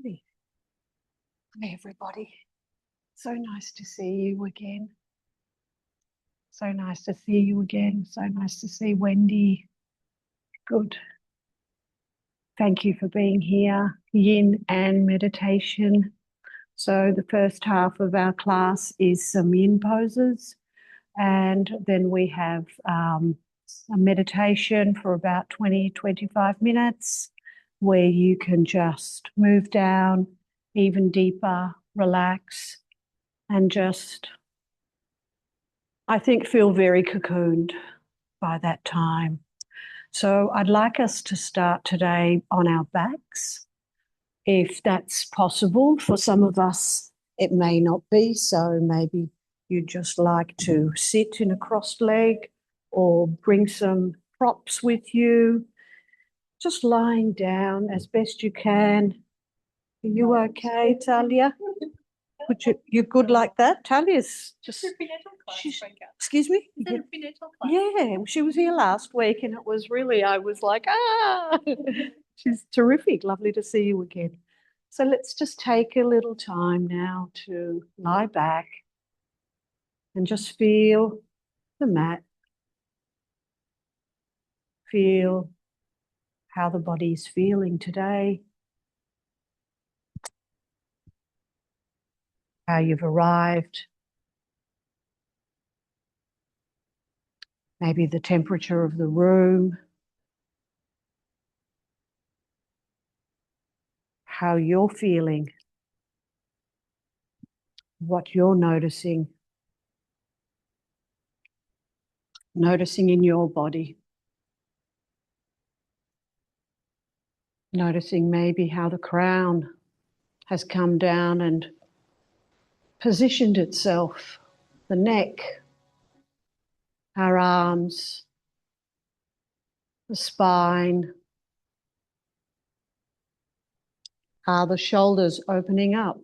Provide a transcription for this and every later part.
Hey, Hey, everybody. So nice to see you again. So nice to see you again. So nice to see Wendy. Good. Thank you for being here. Yin and meditation. So the first half of our class is some yin poses, and then we have a meditation for about 20-25 minutes where you can just move down even deeper, relax, and just, I think, feel very cocooned by that time. So I'd like us to start today on our backs, if that's possible. For some of us, it may not be, so maybe you'd just like to sit in a crossed leg or bring some props with you, just lying down as best you can. Are you okay, Talia? You're good like that? Talia's just... Excuse me? Yeah, she was here last week and it was really, I was like, she's terrific. Lovely to see you again. So let's just take a little time now to lie back and just feel the mat. Feel how the body's feeling today. How you've arrived. Maybe the temperature of the room. How you're feeling. What you're noticing. Noticing in your body. Noticing maybe how the crown has come down and positioned itself, the neck, our arms, the spine. Are the shoulders opening up?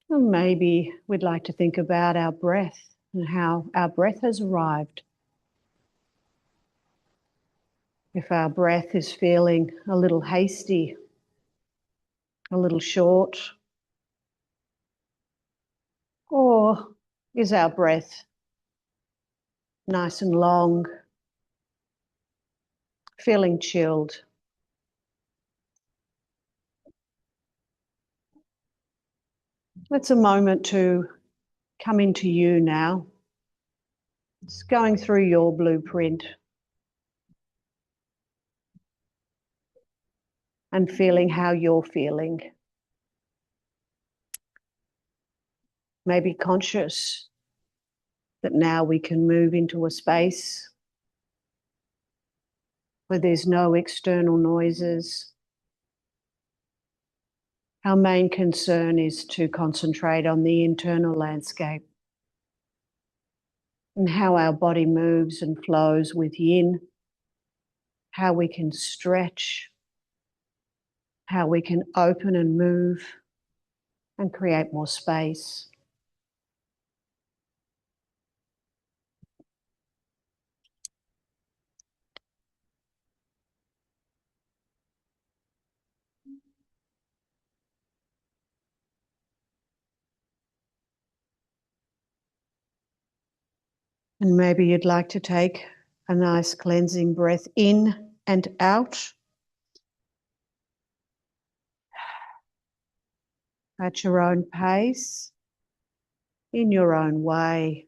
And maybe we'd like to think about our breath and how our breath has arrived. If our breath is feeling a little hasty, a little short, or is our breath nice and long, feeling chilled? It's a moment to come into you now. It's going through your blueprint and feeling how you're feeling. Maybe conscious that now we can move into a space where there's no external noises. Our main concern is to concentrate on the internal landscape and how our body moves and flows with yin, how we can stretch, how we can open and move and create more space. And maybe you'd like to take a nice cleansing breath in and out at your own pace, in your own way.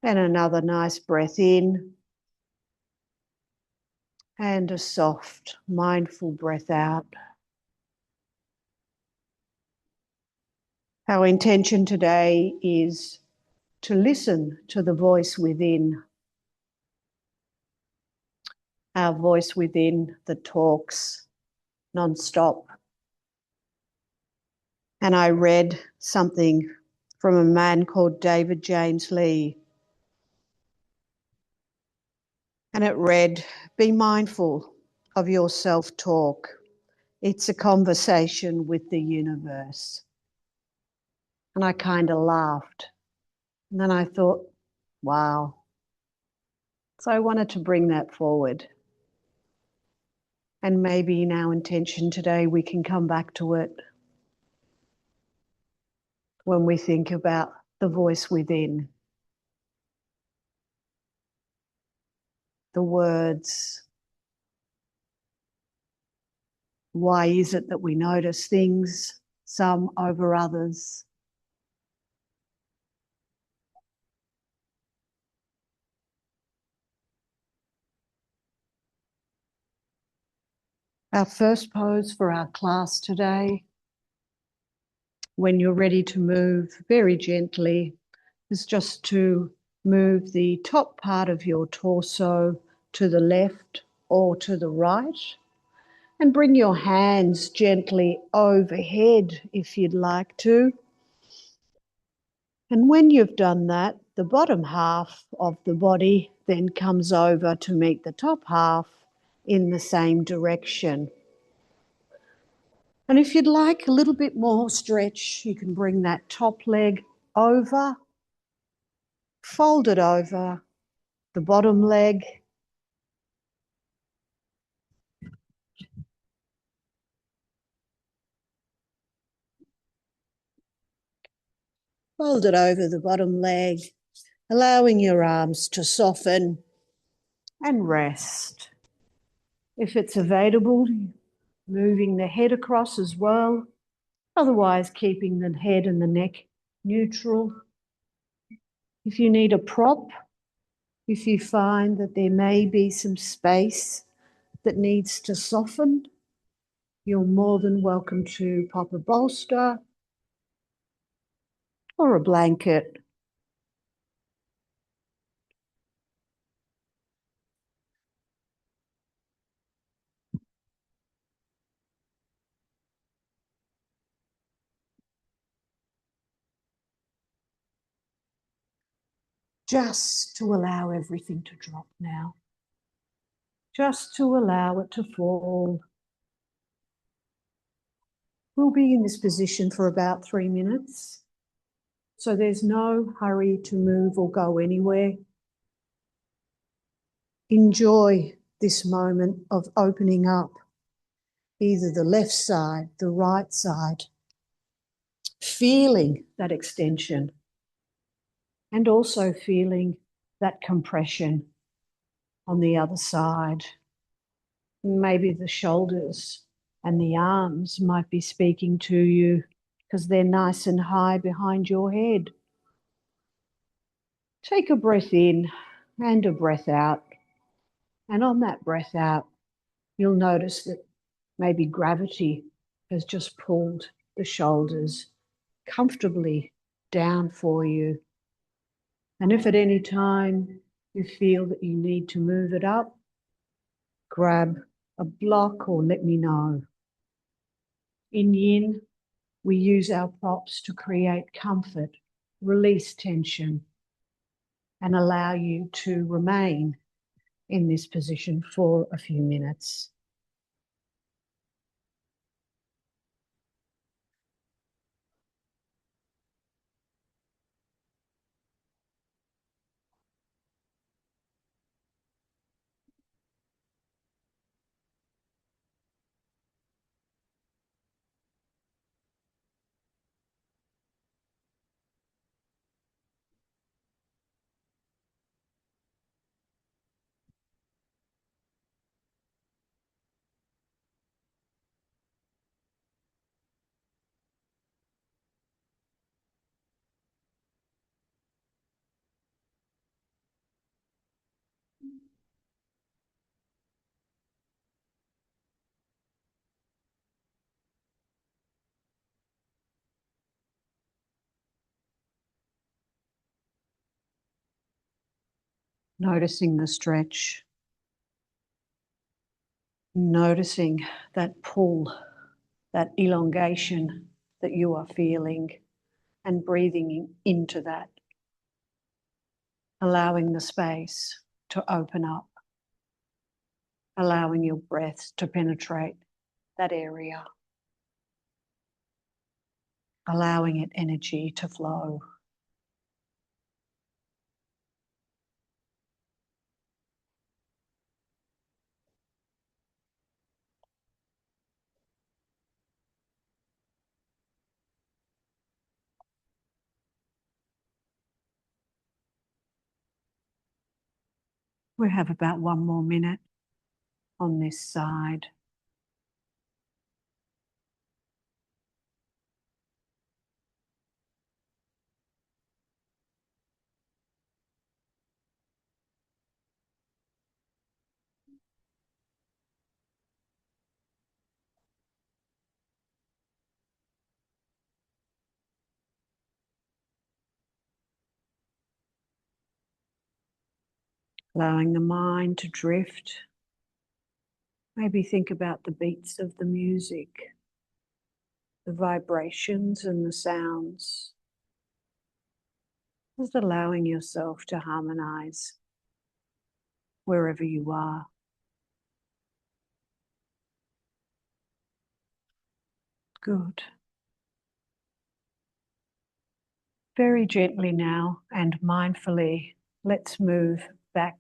And another nice breath in and a soft, mindful breath out. Our intention today is to listen to the voice within. Our voice within that talks non-stop. And I read something from a man called David James Lee. And it read, "Be mindful of your self-talk. It's a conversation with the universe." And I kind of laughed. And then I thought, wow. So I wanted to bring that forward And maybe in our intention today, we can come back to it when we think about the voice within, the words. Why is it that we notice things, some over others? Our first pose for our class today, when you're ready to move very gently, is just to move the top part of your torso to the left or to the right, and bring your hands gently overhead if you'd like to. And when you've done that, the bottom half of the body then comes over to meet the top half in the same direction. And if you'd like a little bit more stretch, you can bring that top leg over, fold it over the bottom leg, fold it over the bottom leg, allowing your arms to soften and rest. If it's available, moving the head across as well, otherwise keeping the head and the neck neutral. If you need a prop, if you find that there may be some space that needs to soften, you're more than welcome to pop a bolster or a blanket. Just to allow everything to drop now. Just to allow it to fall. We'll be in this position for about 3 minutes. So there's no hurry to move or go anywhere. Enjoy this moment of opening up either the left side, the right side, feeling that extension and also feeling that compression on the other side. Maybe the shoulders and the arms might be speaking to you because they're nice and high behind your head. Take a breath in and a breath out. And on that breath out, you'll notice that maybe gravity has just pulled the shoulders comfortably down for you. And if at any time you feel that you need to move it up, grab a block or let me know. In Yin, we use our props to create comfort, release tension, and allow you to remain in this position for a few minutes. Noticing the stretch, noticing that pull, that elongation that you are feeling, and breathing into that, allowing the space to open up, allowing your breath to penetrate that area, allowing it energy to flow. We have about 1 more minute on this side. Allowing the mind to drift. Maybe think about the beats of the music, the vibrations and the sounds. Just allowing yourself to harmonize wherever you are. Good. Very gently now and mindfully, let's move back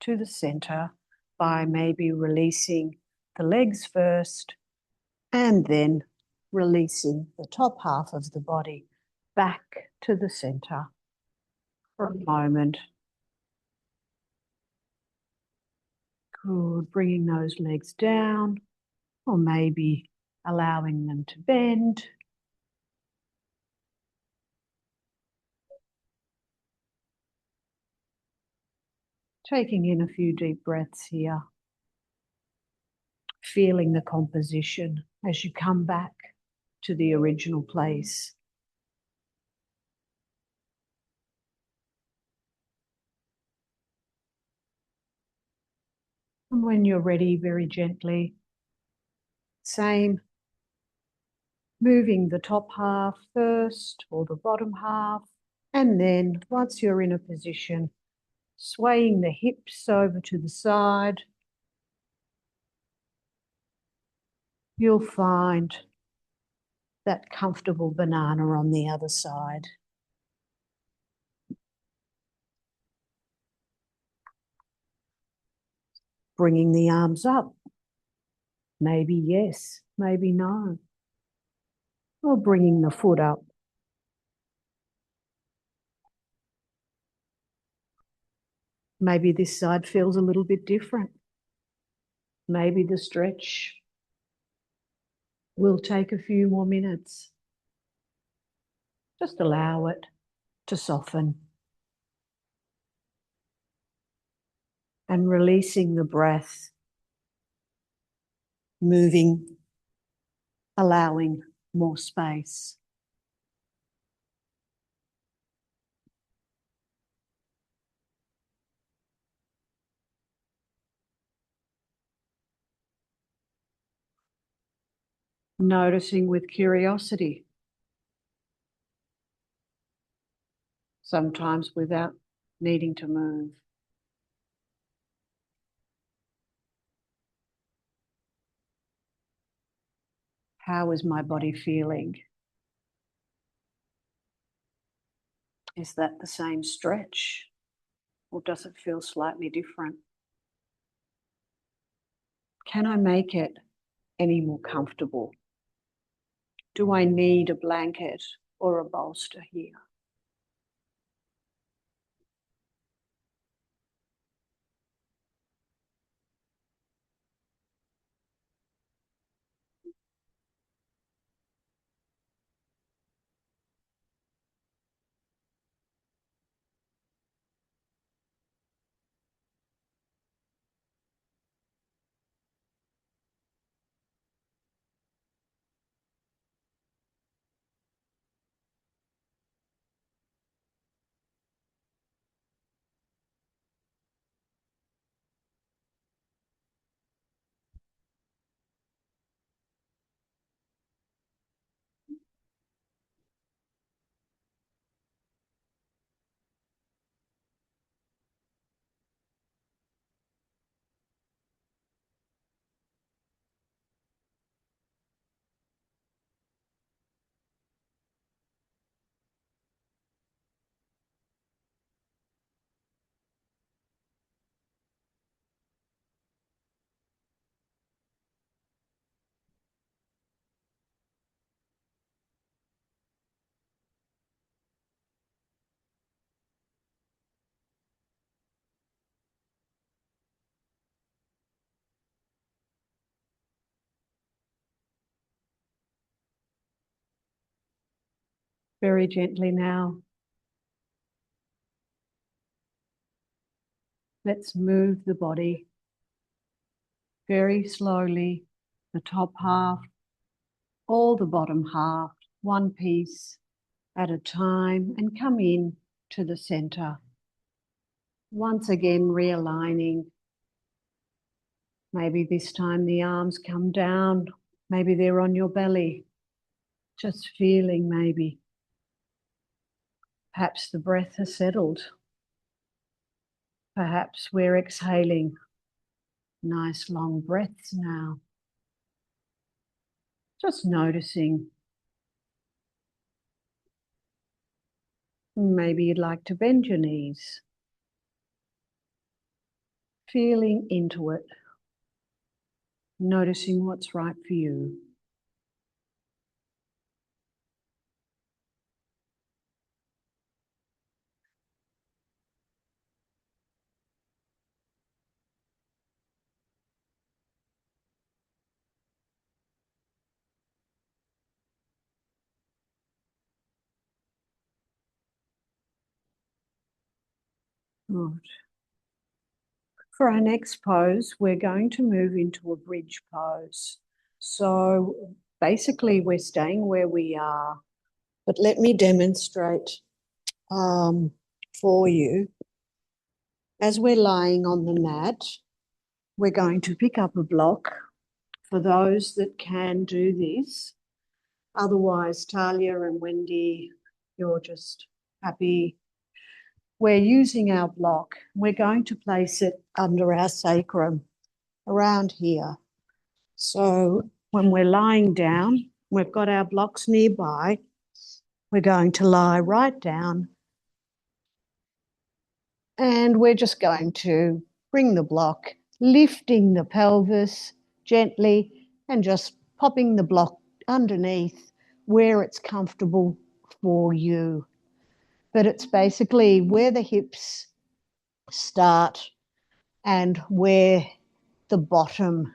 to the center by maybe releasing the legs first and then releasing the top half of the body back to the center for a moment. Good. Bringing those legs down, or maybe allowing them to bend. Taking in a few deep breaths here. Feeling the composition as you come back to the original place. And when you're ready, very gently, same, moving the top half first or the bottom half. And then once you're in a position, swaying the hips over to the side, you'll find that comfortable banana on the other side. Bringing the arms up. Maybe yes, maybe no. Or bringing the foot up. Maybe this side feels a little bit different. Maybe the stretch will take a few more minutes. Just allow it to soften. And releasing the breath, moving, allowing more space. Noticing with curiosity, sometimes without needing to move. How is my body feeling? Is that the same stretch, or does it feel slightly different? Can I make it any more comfortable? Do I need a blanket or a bolster here? Very gently now. Let's move the body very slowly, the top half, all the bottom half, one piece at a time, and come in to the center. Once again, realigning. Maybe this time the arms come down, maybe they're on your belly. Just feeling maybe. Perhaps the breath has settled. Perhaps we're exhaling. Nice long breaths now. Just noticing. Maybe you'd like to bend your knees. Feeling into it. Noticing what's right for you. Good. For our next pose, we're going to move into a bridge pose. So basically we're staying where we are, but let me demonstrate for you. As we're lying on the mat, we're going to pick up a block for those that can do this. Otherwise, Talia and Wendy, you're just happy. We're using our block. We're going to place it under our sacrum, around here. So when we're lying down, we've got our blocks nearby. We're going to lie right down. And we're just going to bring the block, lifting the pelvis gently and just popping the block underneath where it's comfortable for you. But it's basically where the hips start and where the bottom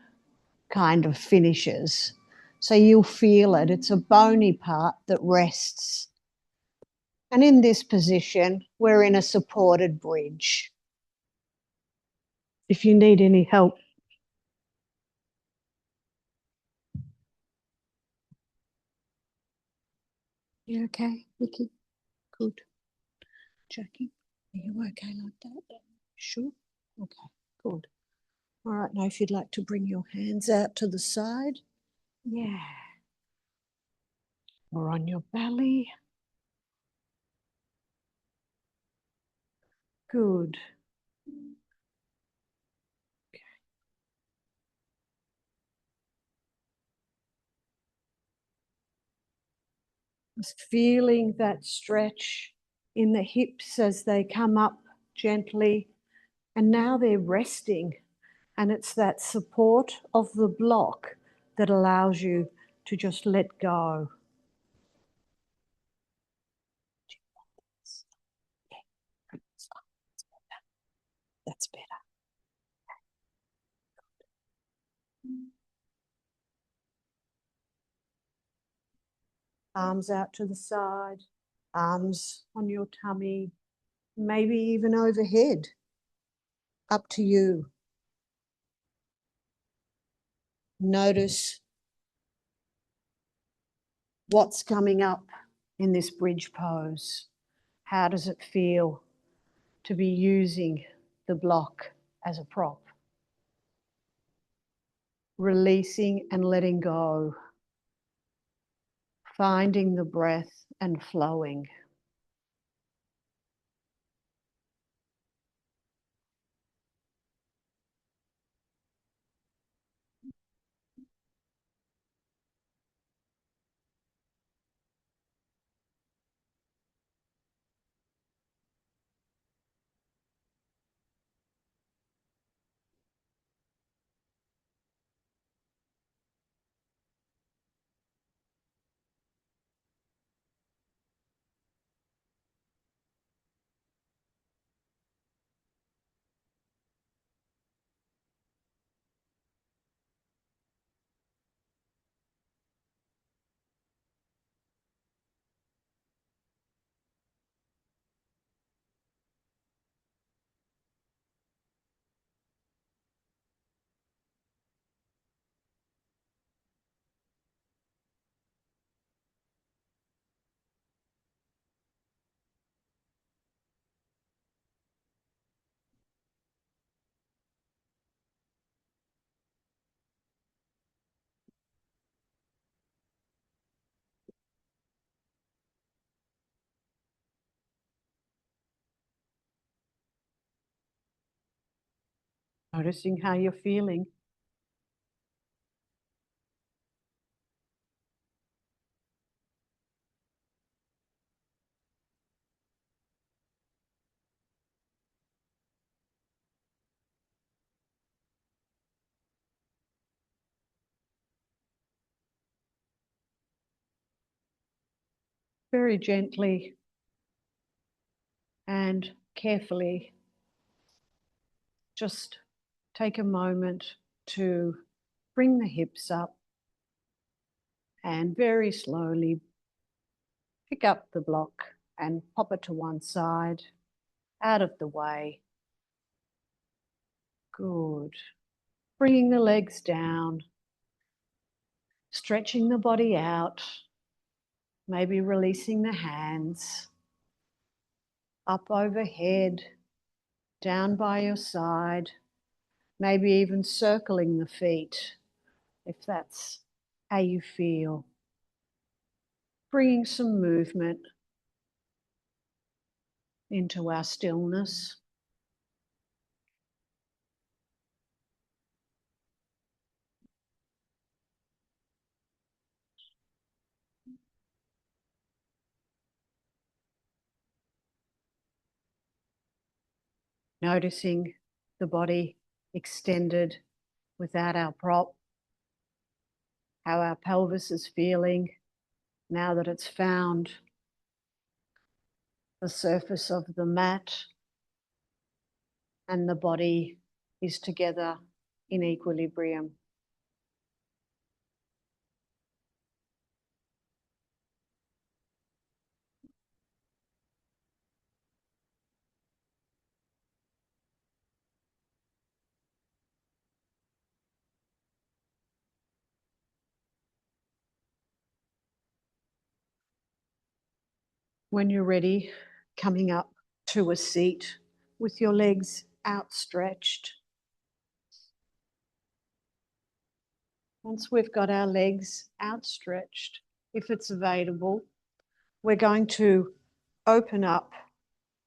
kind of finishes. So you'll feel it. It's a bony part that rests. And in this position, we're in a supported bridge. If you need any help, you okay, Vicky? Good. Jackie, are you okay like that? Sure? Okay, good. All right, now if you'd like to bring your hands out to the side. Yeah. Or on your belly. Good. Just feeling that stretch in the hips as they come up gently. And now they're resting. And it's that support of the block that allows you to just let go. That's better. Arms out to the side, arms on your tummy, maybe even overhead. Up to you. Notice what's coming up in this bridge pose. How does it feel to be using the block as a prop? Releasing and letting go. Finding the breath and flowing. Noticing how you're feeling. Very gently and carefully, just take a moment to bring the hips up and very slowly pick up the block and pop it to one side, out of the way. Good. Bringing the legs down, stretching the body out, maybe releasing the hands, up overhead, down by your side, maybe even circling the feet if that's how you feel. Bringing some movement into our stillness. Noticing the body extended without our prop, how our pelvis is feeling now that it's found the surface of the mat and the body is together in equilibrium. When you're ready, coming up to a seat with your legs outstretched. Once we've got our legs outstretched, if it's available, we're going to open up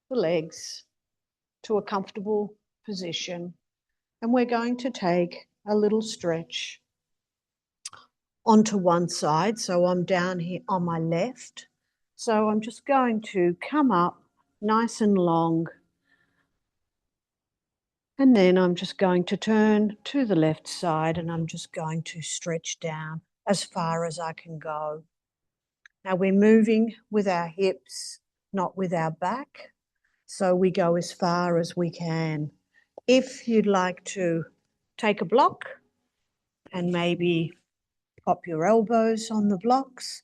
the legs to a comfortable position, and we're going to take a little stretch onto one side. So I'm down here on my left. So I'm just going to come up nice and long, and then I'm just going to turn to the left side and I'm just going to stretch down as far as I can go. Now we're moving with our hips, not with our back. So we go as far as we can. If you'd like to take a block and maybe pop your elbows on the blocks,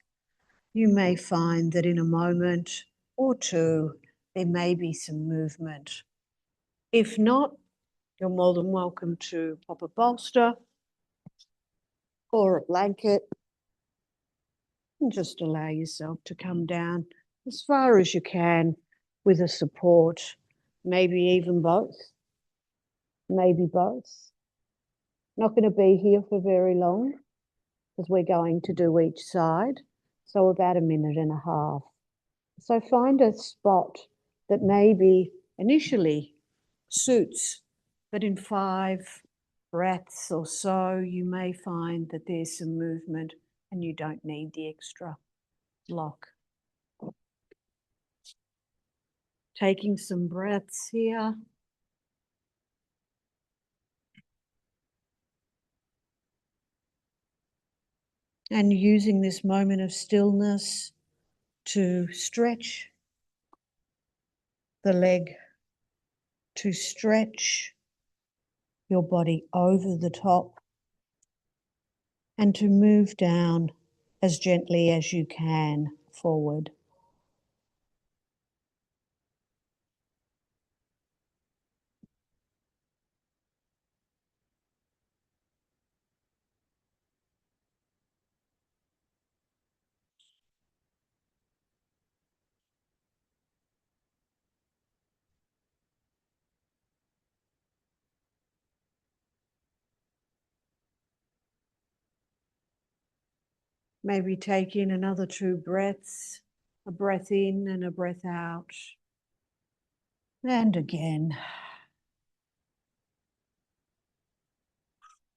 you may find that in a moment or two, there may be some movement. If not, you're more than welcome to pop a bolster or a blanket and just allow yourself to come down as far as you can with a support, maybe even both, maybe both. Not going to be here for very long because we're going to do each side, so about a minute and a half. So find a spot that maybe initially suits, but in 5 breaths or so, you may find that there's some movement and you don't need the extra block. Taking some breaths here. And using this moment of stillness to stretch the leg, to stretch your body over the top, and to move down as gently as you can forward. Maybe take in another 2 breaths, a breath in and a breath out. And again.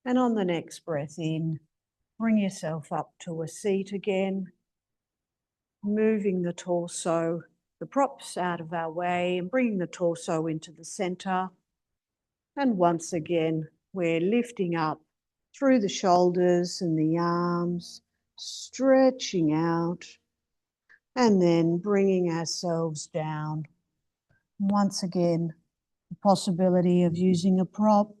And on the next breath in, bring yourself up to a seat again, moving the torso, the props out of our way, and bringing the torso into the center. And once again, we're lifting up through the shoulders and the arms, stretching out, and then bringing ourselves down. Once again, the possibility of using a prop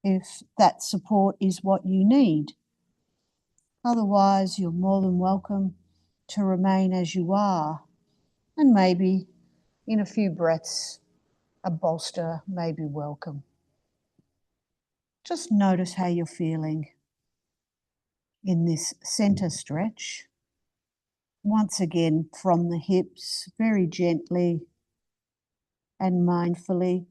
if that support is what you need. Otherwise, you're more than welcome to remain as you are, and maybe in a few breaths, a bolster may be welcome. Just notice how you're feeling in this center stretch. Once again, from the hips, very gently and mindfully,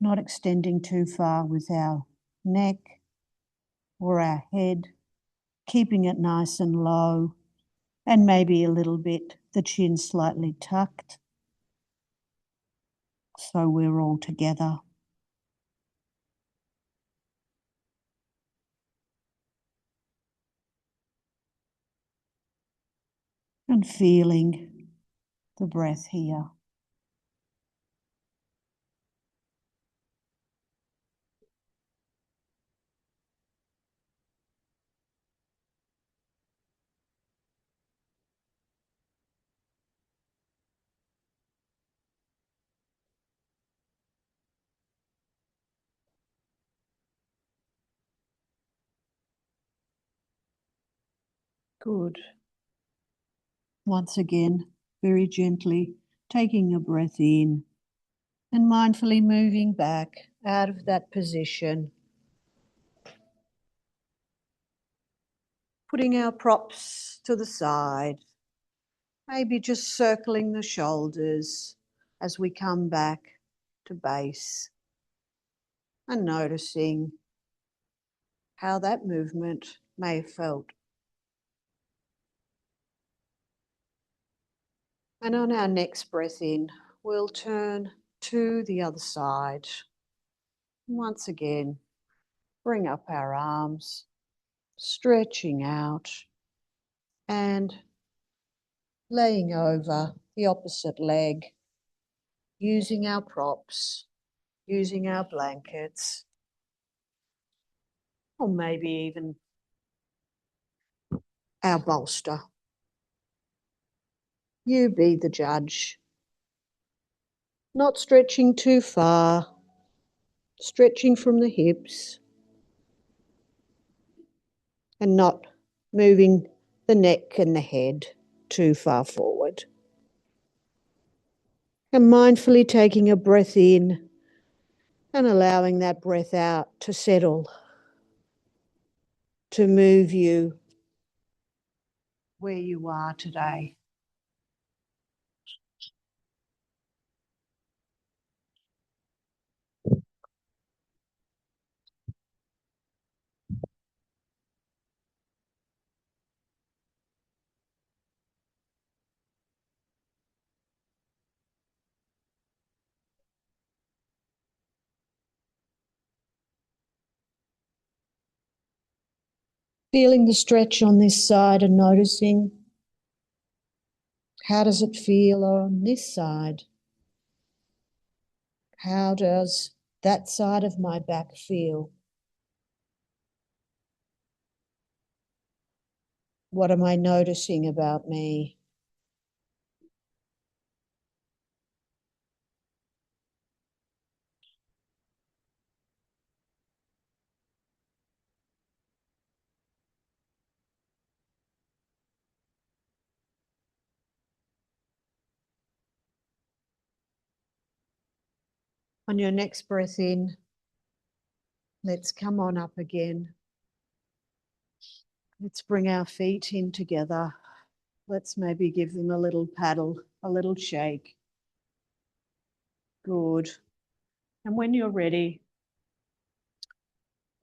not extending too far with our neck or our head, keeping it nice and low, and maybe a little bit, the chin slightly tucked, so we're all together. And feeling the breath here. Good. Once again, very gently taking a breath in and mindfully moving back out of that position. Putting our props to the side, maybe just circling the shoulders as we come back to base, and noticing how that movement may have felt. And on our next breath in, we'll turn to the other side. Once again, bring up our arms, stretching out and laying over the opposite leg, using our props, using our blankets, or maybe even our bolster. You be the judge. Not stretching too far, stretching from the hips, and not moving the neck and the head too far forward. And mindfully taking a breath in and allowing that breath out to settle, to move you where you are today. Feeling the stretch on this side and noticing how does it feel on this side? How does that side of my back feel? What am I noticing about me? On your next breath in, let's come on up again. Let's bring our feet in together. Let's maybe give them a little paddle, a little shake. Good. And when you're ready,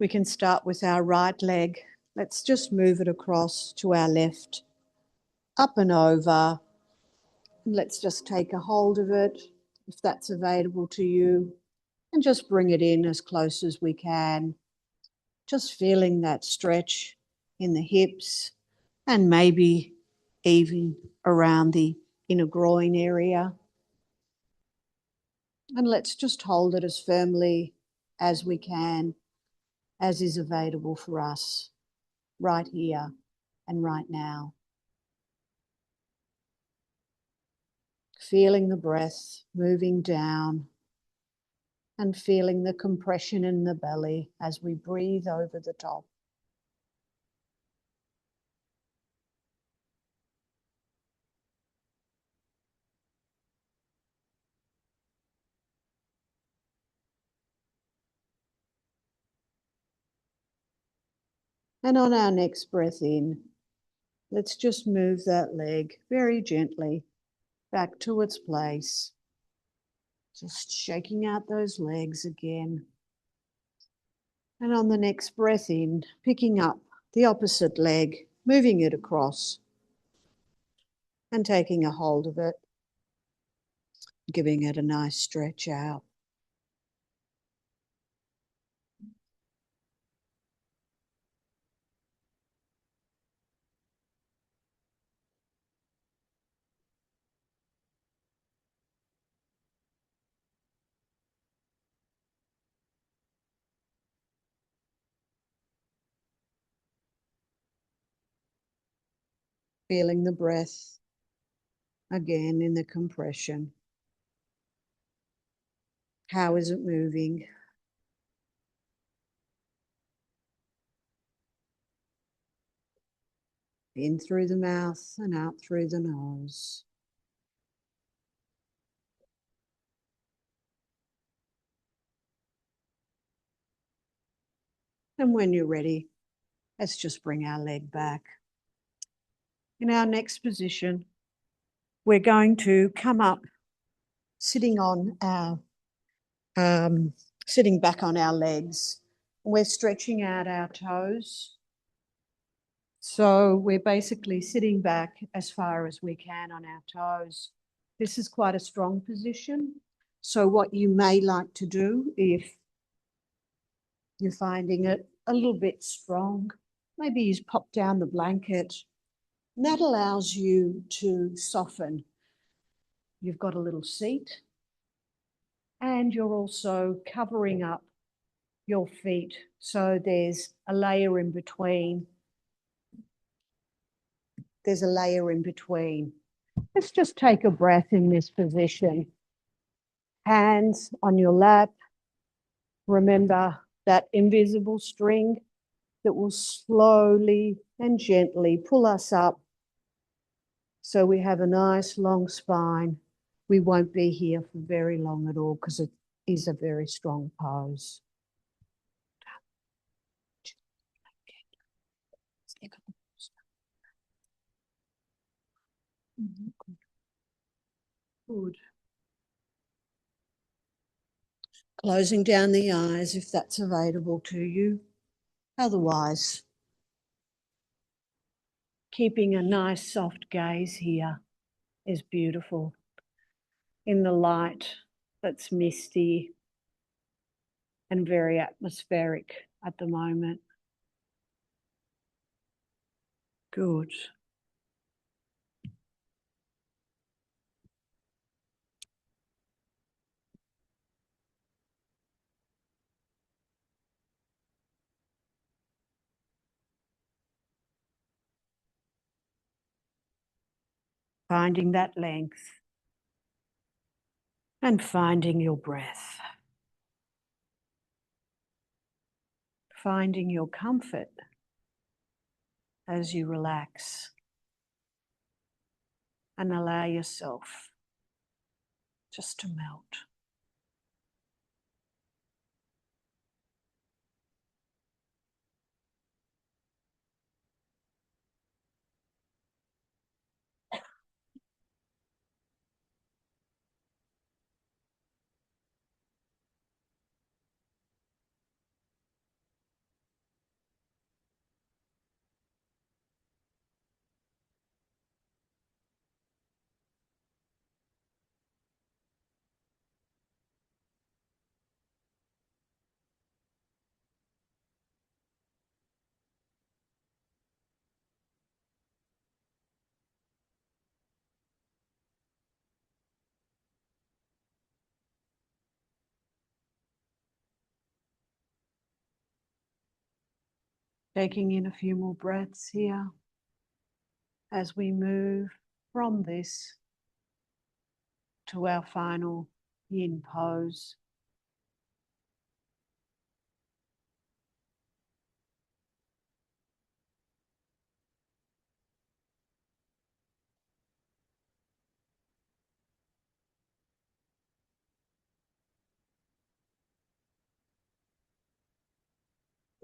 we can start with our right leg. Let's just move it across to our left, up and over. And let's just take a hold of it if that's available to you. And just bring it in as close as we can. Just feeling that stretch in the hips and maybe even around the inner groin area. And let's just hold it as firmly as we can, as is available for us right here and right now. Feeling the breath moving down and feeling the compression in the belly as we breathe over the top. And on our next breath in, let's just move that leg very gently back to its place. Just shaking out those legs again. And on the next breath in, picking up the opposite leg, moving it across and taking a hold of it, giving it a nice stretch out. Feeling the breath again in the compression. How is it moving? In through the mouth and out through the nose. And when you're ready, let's just bring our leg back. In our next position, we're going to come up, sitting back on our legs. We're stretching out our toes. So we're basically sitting back as far as we can on our toes. This is quite a strong position. So what you may like to do, if you're finding it a little bit strong, maybe you pop down the blanket. And that allows you to soften. You've got a little seat and you're also covering up your feet. So there's a layer in between. There's a layer in between. Let's just take a breath in this position. Hands on your lap. Remember that invisible string that will slowly and gently pull us up so we have a nice long spine. We won't be here for very long at all because it is a very strong pose. Good. Closing down the eyes if that's available to you. Otherwise, keeping a nice soft gaze here is beautiful. In the light that's misty and very atmospheric at the moment. Good. Finding that length and finding your breath. Finding your comfort as you relax and allow yourself just to melt. Taking in a few more breaths here as we move from this to our final yin pose.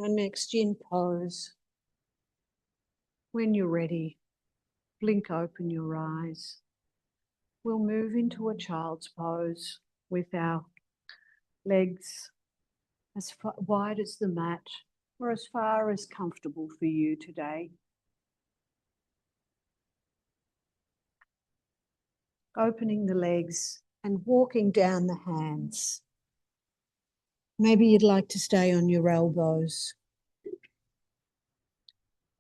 Our next yin pose, when you're ready, blink open your eyes. We'll move into a child's pose with our legs as wide as the mat or as far as comfortable for you today. Opening the legs and walking down the hands. Maybe you'd like to stay on your elbows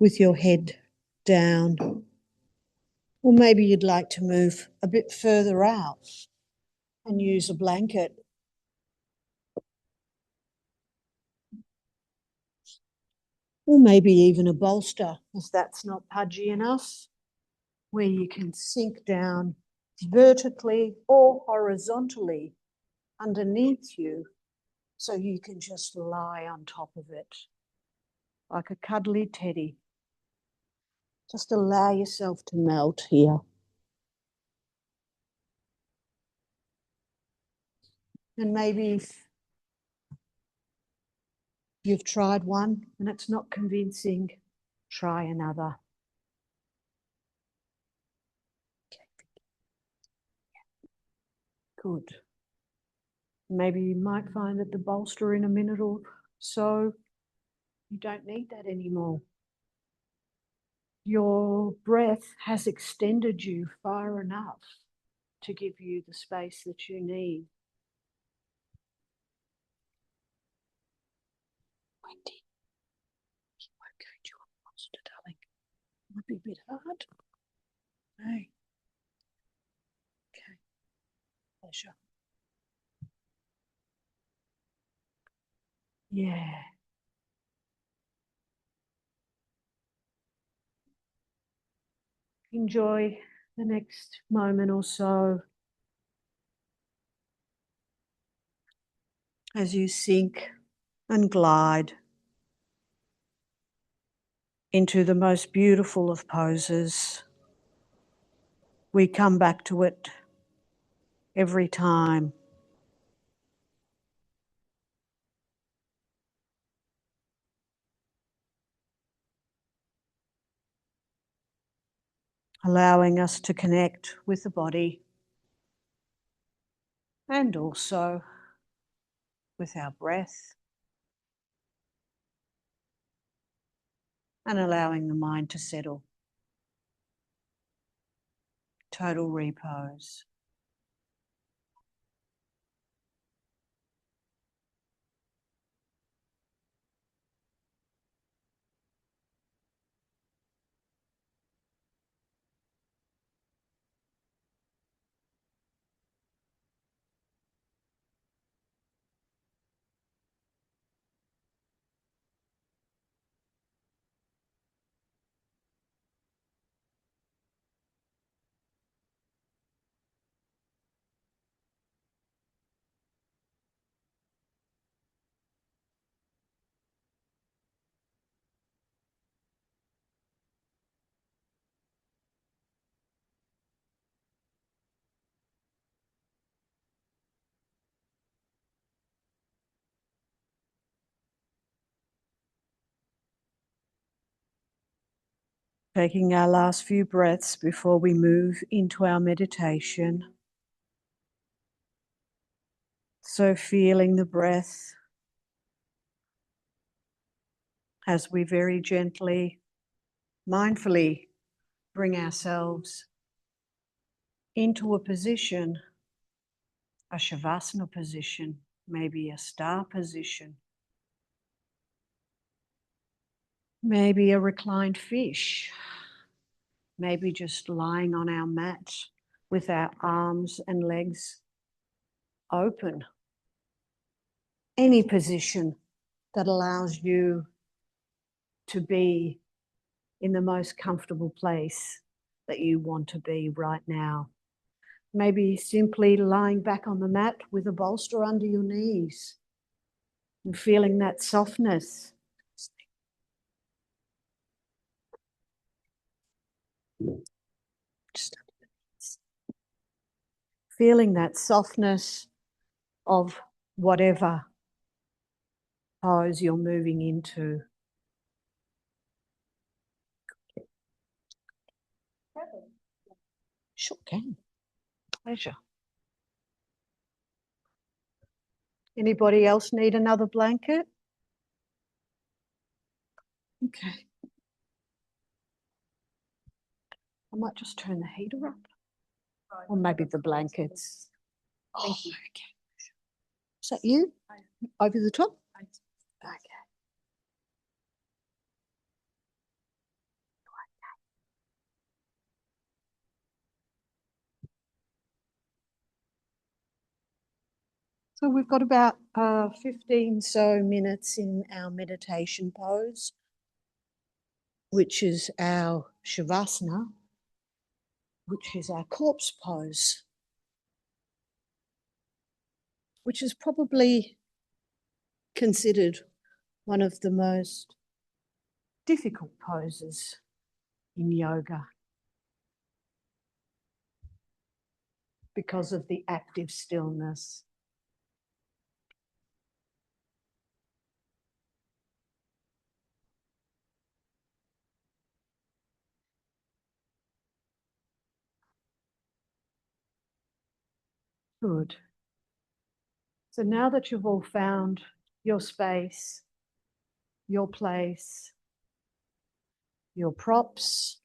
with your head down. Or maybe you'd like to move a bit further out and use a blanket. Or maybe even a bolster, if that's not pudgy enough, where you can sink down vertically or horizontally underneath you so you can just lie on top of it like a cuddly teddy. Just allow yourself to melt here. And maybe if you've tried one and it's not convincing, try another. Good. Maybe you might find that the bolster in a minute or so, you don't need that anymore. Your breath has extended you far enough to give you the space that you need. Wendy, you won't go to a bolster, darling. It might be a bit hard. Hey. Okay. Pleasure. Yeah. Enjoy the next moment or so as you sink and glide into the most beautiful of poses. We come back to it every time. Allowing us to connect with the body and also with our breath, and allowing the mind to settle. Total repose. Taking our last few breaths before we move into our meditation. So feeling the breath as we very gently, mindfully bring ourselves into a position, a shavasana position, maybe a star position, maybe a reclined fish, maybe just lying on our mat with our arms and legs open. Any position that allows you to be in the most comfortable place that you want to be right now. Maybe simply lying back on the mat with a bolster under your knees and feeling that softness. Feeling that softness of whatever pose you're moving into. Sure can. Pleasure. Anybody else need another blanket? Okay. I might just turn the heater up. Or maybe the blankets. Thank you. Okay. Is that you? Over the top? Okay. So we've got about 15 so minutes in our meditation pose, which is our Shavasana, which is our corpse pose, which is probably considered one of the most difficult poses in yoga because of the active stillness. Good. So now that you've all found your space, your place, your props,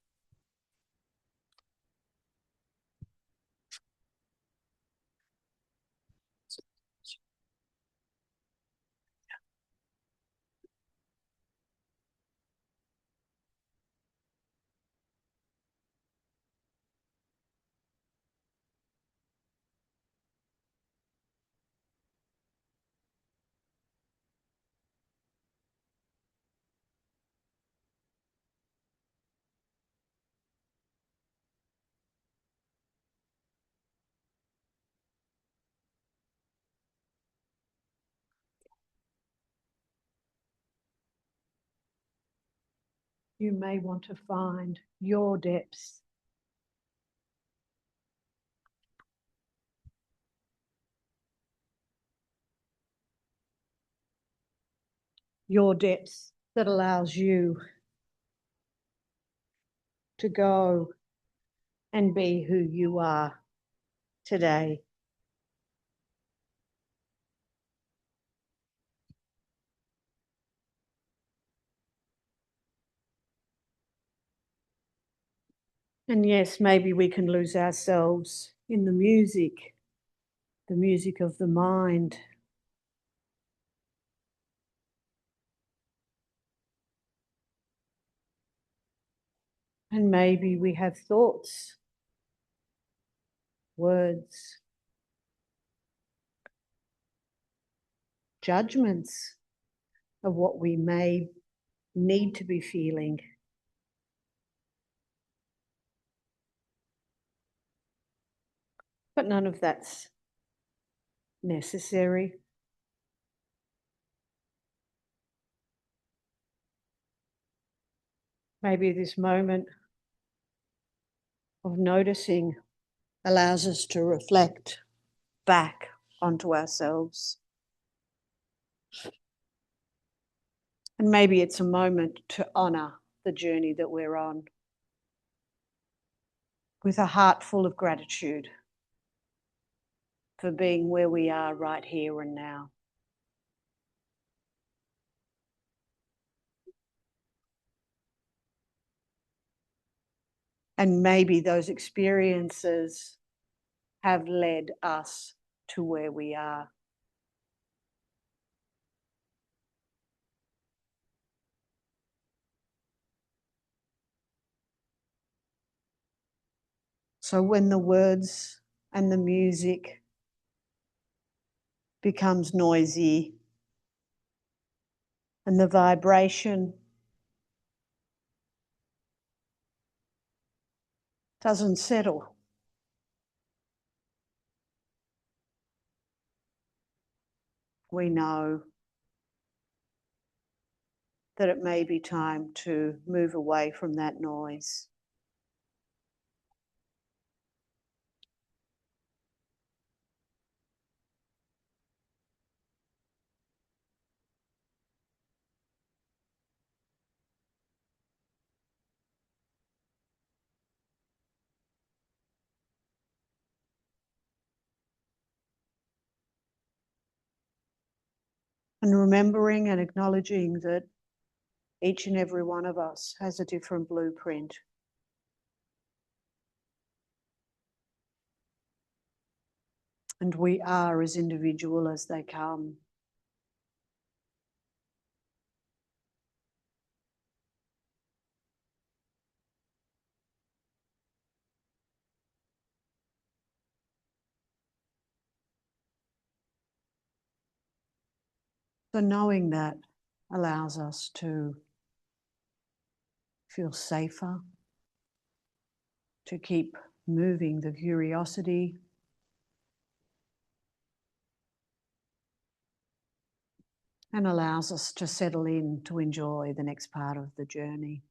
you may want to find your depths. Your depths that allows you to go and be who you are today. And yes, maybe we can lose ourselves in the music of the mind. And maybe we have thoughts, words, judgments of what we may need to be feeling. But none of that's necessary. Maybe this moment of noticing allows us to reflect back onto ourselves. And maybe it's a moment to honor the journey that we're on with a heart full of gratitude for being where we are right here and now. And maybe those experiences have led us to where we are. So when the words and the music becomes noisy and the vibration doesn't settle. We know that it may be time to move away from that noise. And remembering and acknowledging that each and every one of us has a different blueprint. And we are as individual as they come. So knowing that allows us to feel safer, to keep moving the curiosity, and allows us to settle in to enjoy the next part of the journey.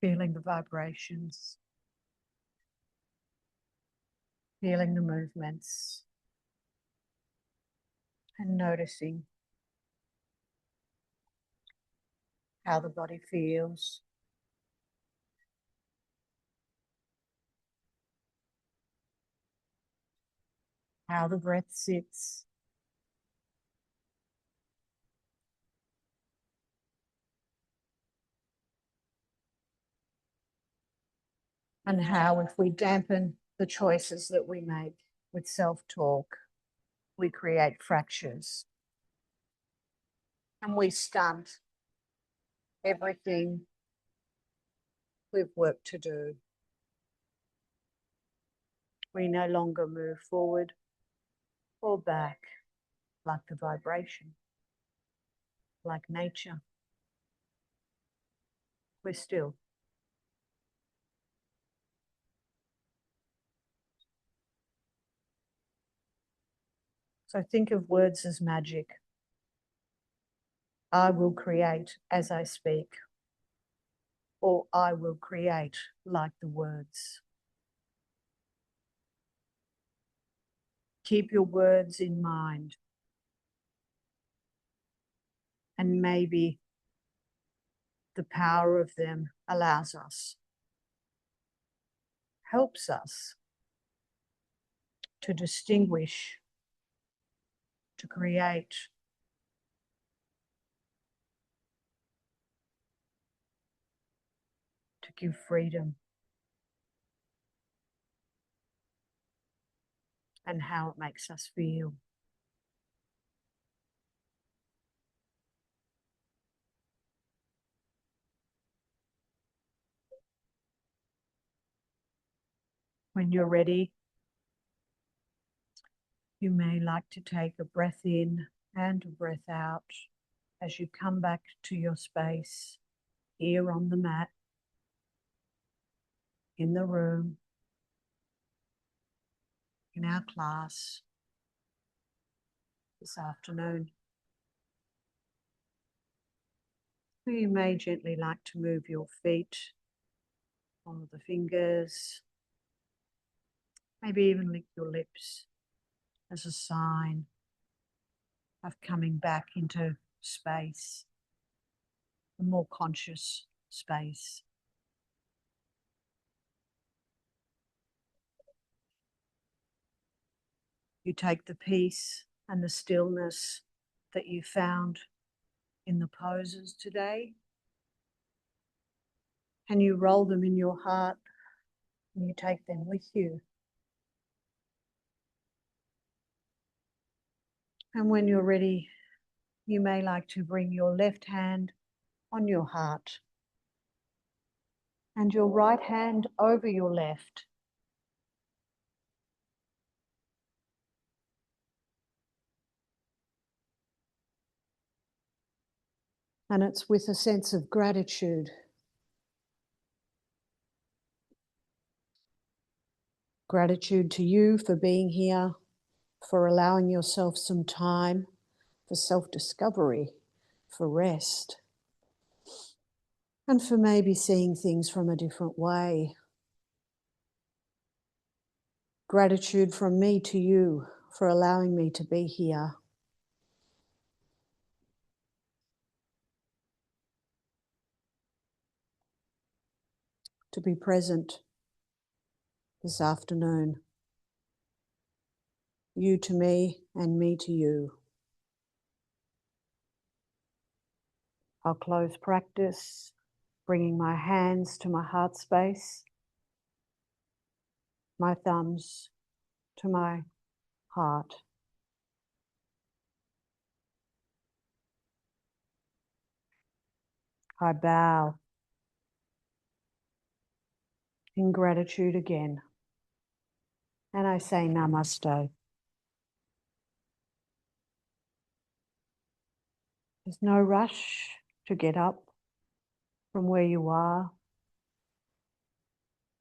feeling the vibrations, feeling the movements, and noticing how the body feels. How the breath sits. And how, if we dampen the choices that we make with self-talk, we create fractures. And we stunt everything we've worked to do. We no longer move forward or back like the vibration, like nature. We're still. So think of words as magic. I will create as I speak, or I will create like the words. Keep your words in mind. And maybe the power of them allows us, helps us to distinguish, to create, to give freedom, and how it makes us feel. When you're ready, you may like to take a breath in and a breath out as you come back to your space here on the mat, in the room, in our class this afternoon. You may gently like to move your feet, follow the fingers, maybe even lick your lips as a sign of coming back into space, a more conscious space. You take the peace and the stillness that you found in the poses today, and you roll them in your heart, and you take them with you. And when you're ready, you may like to bring your left hand on your heart and your right hand over your left. And it's with a sense of gratitude. Gratitude to you for being here, for allowing yourself some time for self-discovery, for rest, and for maybe seeing things from a different way. Gratitude from me to you for allowing me to be here. To be present this afternoon. You to me and me to you. I'll close practice, bringing my hands to my heart space, my thumbs to my heart. I bow in gratitude again, and I say namaste. There's no rush to get up from where you are.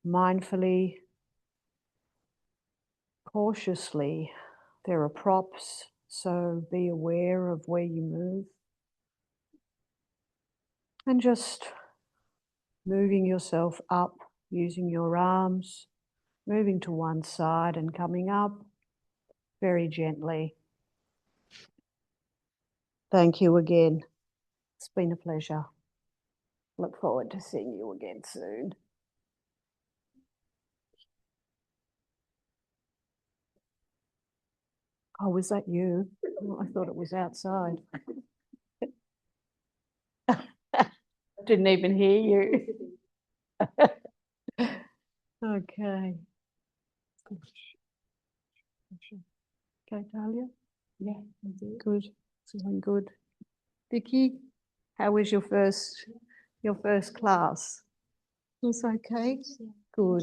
Mindfully, cautiously, there are props, so be aware of where you move. And just moving yourself up, using your arms, moving to one side and coming up very gently. Thank you again. It's been a pleasure. Look forward to seeing you again soon. Oh, was that you? Oh, I thought it was outside. Didn't even hear you. Okay. Okay, Talia? Yeah, good. Feeling good. Vicky, how was your first class? It was okay? Good.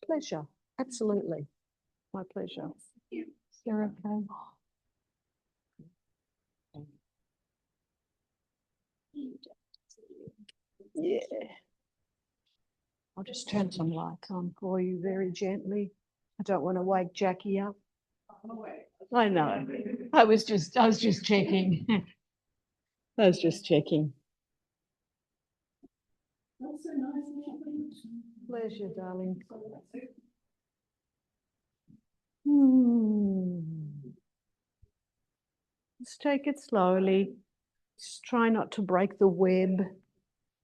Pleasure. Absolutely. My pleasure. You're okay. Yeah. I'll just turn some lights on for you very gently. I don't want to wake Jackie up. I know. I was just checking. I was just checking. Pleasure, darling. Just take it slowly. Just try not to break the web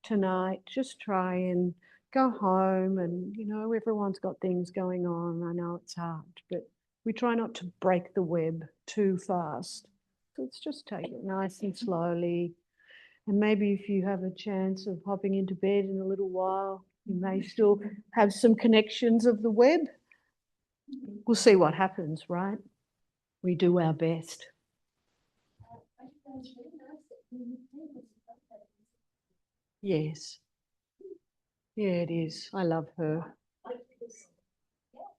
tonight. Just try and go home, and everyone's got things going on. I know it's hard, but we try not to break the web too fast. So let's just take it nice and slowly. And maybe if you have a chance of hopping into bed in a little while, you may still have some connections of the web. We'll see what happens, right? We do our best. Yes. Yeah, it is. I love her.